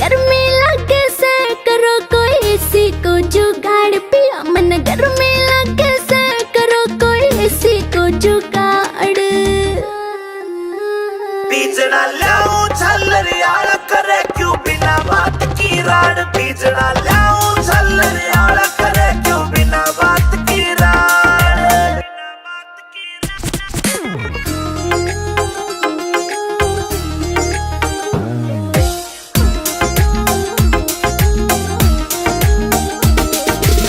गर्मी लगे से करो कोई एसी को जुगाड़ पिया मन गर्मी लगे से करो कोई एसी को जुगाड़ बीजना लाऊं झल्लर यार करे क्यों बिना बात की राड बीजना लाऊं झल्लर यार करे क्यों बिना बात की राड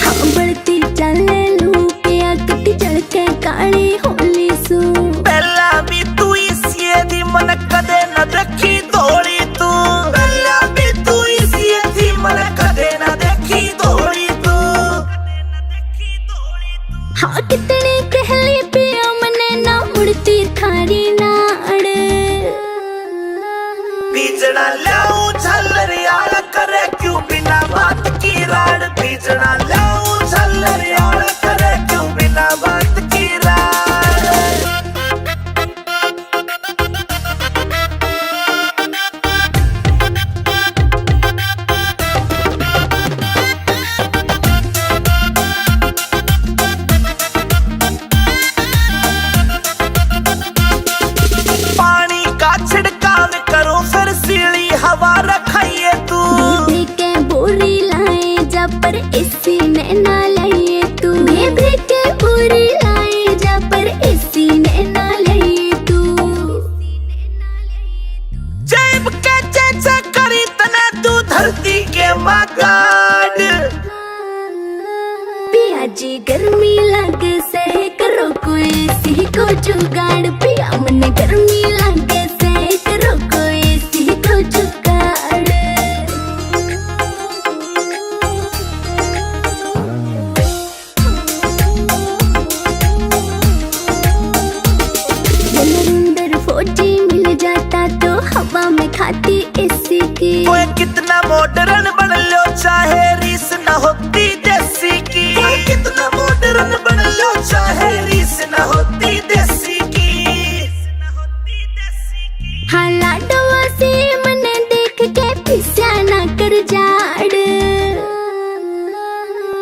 हाँ बढ़ती चले लू के अगती चढ़ के काली होली सू पहला भी तू इसी दी मन कदे न देखी दौड़ी तू पहला भी तू इसी दी मन कदे न देखी दौड़ी तू हाँ कितनी कहली पिया मने ना मुड़ती थारी नाड़ बीजना लाऊं झल्लर यार करे क्यों बिना बात की राड बीजना लाऊं झल्लर यार करे क्यों बिना बात की राड पानी का छिड़काव करो फिर सीढ़ी हवा रखाइए तू बेबी के बोरी लाए जा पर इसी ने ना लिए तू बेबी के बोरी लाए जा पर इसी ने ना लिए तू जेब के जैसे करी तने तू धरती के मगाड पिया जी गर्मी लगे से करो कोई इसी को जुगाड़ पिया मन गर्मी लगे से करो कोई इसी को जुगाड़ जलंधर फौजी मिल जाता तो हवा में खाती एसी की कोई कितना मॉडर्न बन लो चाहे रीस न होती देसी की कोई कितना मॉडर्न बन लो चाहे रीस न होती देसी की हाँ लाडवा से मने देख के पिस्या ना कर जाड़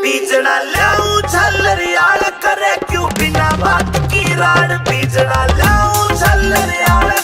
बीजना लाऊं झल्लर यार करे क्यों बिना बात की राड बीजना लाऊं झल्लर यार